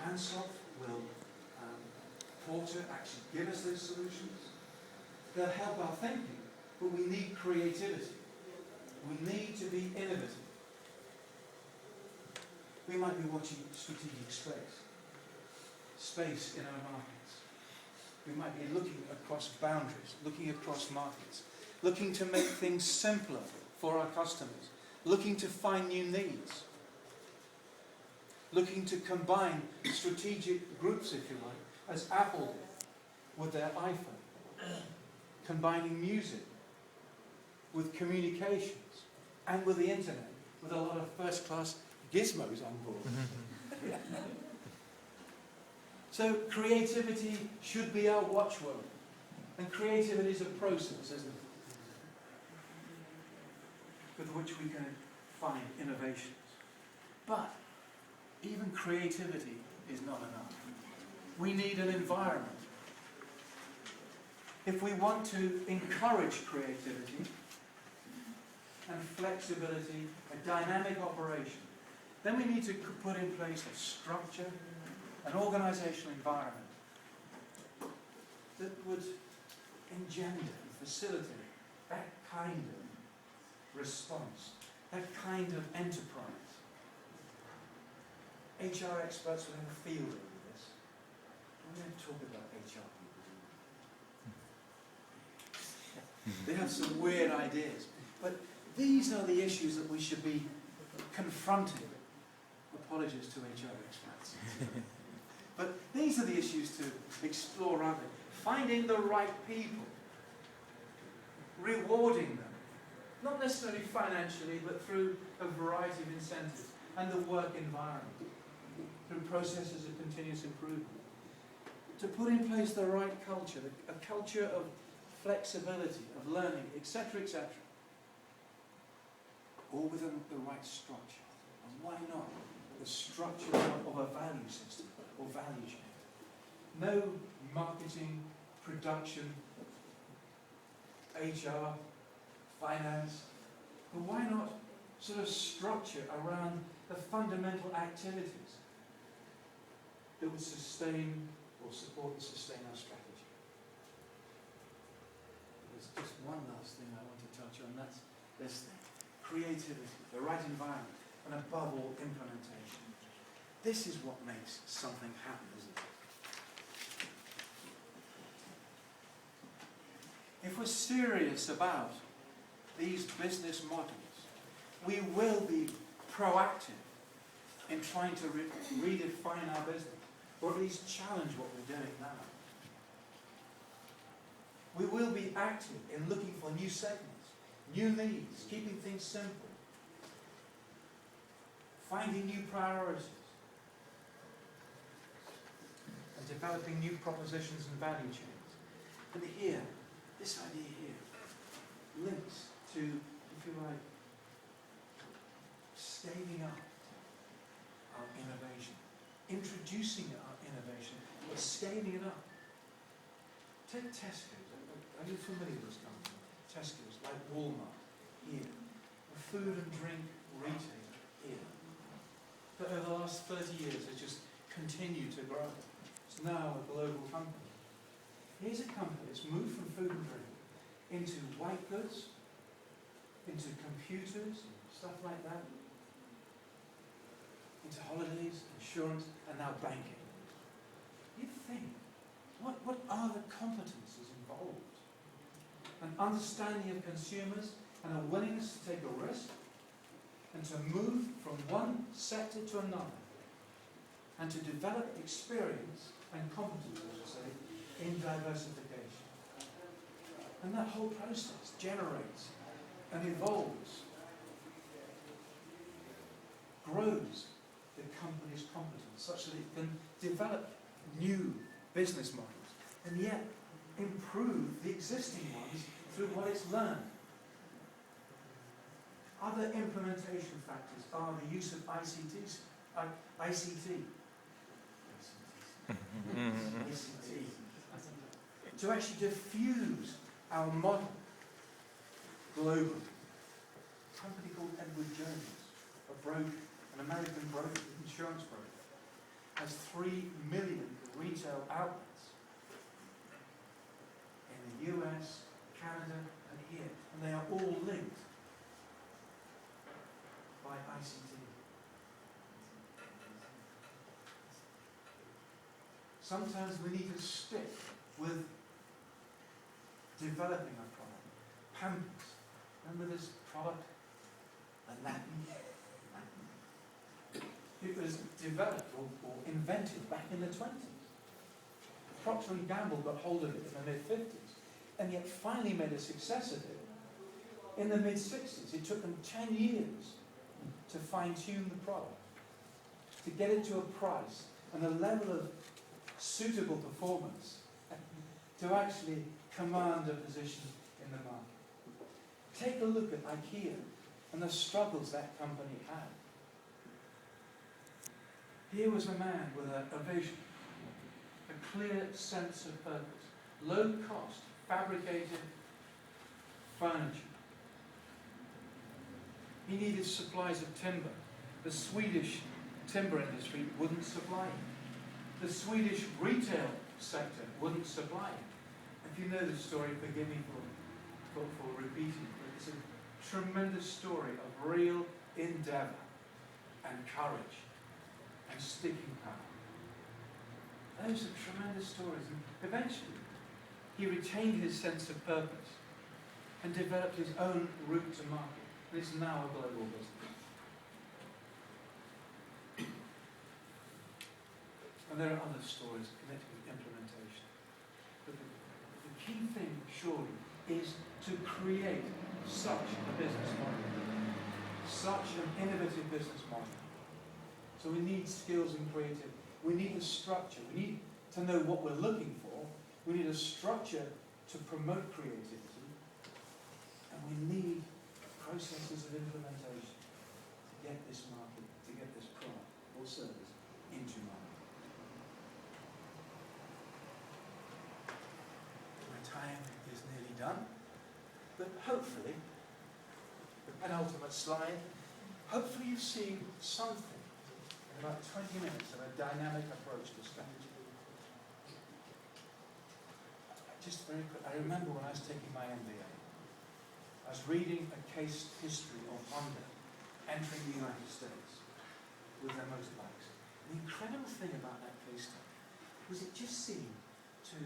Ansoff, will Porter actually give us those solutions? They'll help our thinking, but we need creativity. We need to be innovative. We might be watching strategic space in our markets. We might be looking across boundaries, looking across markets, looking to make things simpler for our customers, looking to find new needs, looking to combine strategic groups, if you like, as Apple did with their iPhone, combining music with communications and with the internet, with a lot of first-class gizmos on board. So creativity should be our watchword. And creativity is a process, isn't it? With which we can find innovations. But even creativity is not enough. We need an environment. If we want to encourage creativity and flexibility, a dynamic operation, then we need to put in place a structure, an organizational environment that would engender and facilitate that kind of response, that kind of enterprise. HR experts will have a field over this. I'm going to talk about HR people. They have some weird ideas. But these are the issues that we should be confronting. Apologies to HR experts. But these are the issues to explore, aren't they? Finding the right people. Rewarding them. Not necessarily financially, but through a variety of incentives. And the work environment. Through processes of continuous improvement. To put in place the right culture. A culture of flexibility, of learning, etc., etc. All within the right structure. And why not the structure of a value system or value chain? No marketing, production, HR, finance, but why not sort of structure around the fundamental activities that would sustain or support and sustain our strategy? There's just one last thing I want to touch on, that's this thing. Creativity, the right environment, and above all, implementation. This is what makes something happen, isn't it? If we're serious about these business models, we will be proactive in trying to redefine our business, or at least challenge what we're doing now. We will be active in looking for new segments, new needs, keeping things simple, finding new priorities, and developing new propositions and value chains. And here, this idea here, links to, if you like, scaling up our innovation, introducing our innovation, but scaling it up. Take Tesco's. Are you familiar with this company? Tesco's, like Walmart, here. A food and drink retailer, here. But over the last 30 years, it's just continued to grow. It's now a global company. Here's a company that's moved from food and drink into white goods, into computers, stuff like that, into holidays, insurance, and now banking. You think, what are the competencies involved? An understanding of consumers and a willingness to take a risk and to move from one sector to another and to develop experience and competence, as I say, in diversification. And that whole process generates and evolves, grows the company's competence such that it can develop new business models and yet improve the existing ones through what it's learned. Other implementation factors are the use of ICT. To actually diffuse our model globally. A company called Edward Jones, an American broker, insurance broker, has 3 million retail outlets in the US, Canada, and here. And they are all linked by ICT. Sometimes we need to stick with developing a product. Pampers. Remember this product? The nappy. It was developed or invented back in the 20s. Procter & Gamble got hold of it in the mid-50s, and yet finally made a success of it in the mid-60s. It took them 10 years to fine-tune the product, to get it to a price and a level of suitable performance to actually command a position in the market. Take a look at IKEA and the struggles that company had. Here was a man with a vision, a clear sense of purpose, low cost, fabricated furniture. He needed supplies of timber. The Swedish timber industry wouldn't supply him. The Swedish retail sector wouldn't supply him. If you know the story, forgive me for repeating, but it's a tremendous story of real endeavour and courage and sticking power. Those are tremendous stories. And eventually, he retained his sense of purpose and developed his own route to market. And is now a global business. And there are other stories connected with implementation. But the key thing, surely, is to create such a business model, such an innovative business model. So we need skills and creativity. We need a structure. We need to know what we're looking for. We need a structure to promote creativity. And we need processes of implementation to get this market, to get this product or service into market. My time is nearly done, but hopefully, the penultimate slide, hopefully you've seen something in about 20 minutes of a dynamic approach to strategy. Just very quick, I remember when I was taking my MBA, I was reading a case history of Honda entering the United States with their motorbikes. The incredible thing about that case study was it just seemed to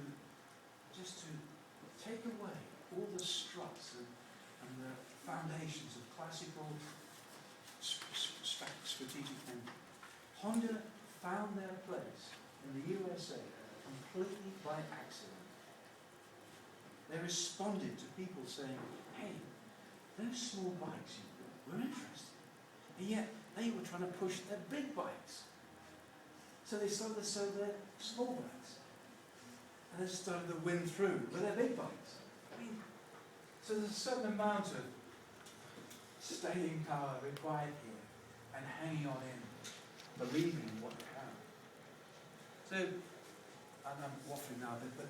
take away all the struts and the foundations of classical strategic thinking. Honda found their place in the USA completely by accident. They responded to people saying, hey, those small bikes, we're interested. And yet, they were trying to push their big bikes. So they started to sell their small bikes. And they started to win through with their big bikes. I mean, so there's a certain amount of staying power required here and hanging on in, believing in what you have. So, and I'm waffling now a bit, but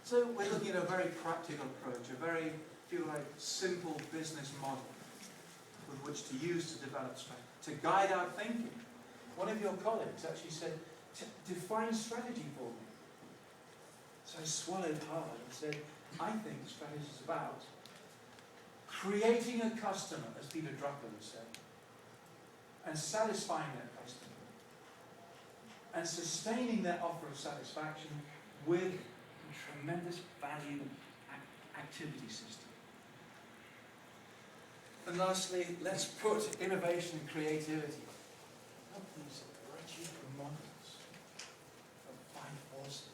so we're looking at a very practical approach, a very, if you like, simple business model with which to use to develop strategy, to guide our thinking. One of your colleagues actually said, define strategy for me. So I swallowed hard and said, I think strategy is about creating a customer, as Peter Drucker would say, and satisfying that customer, and sustaining their offer of satisfaction with a tremendous value activity system. And lastly, let's put innovation and creativity, not these rigid models of five forces,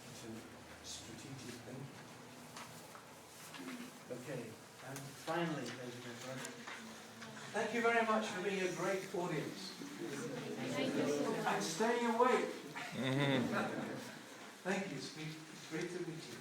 into strategic thinking. Okay, and finally, ladies and gentlemen, thank you very much for being a great audience. And staying awake. Thank you. It's great to meet you.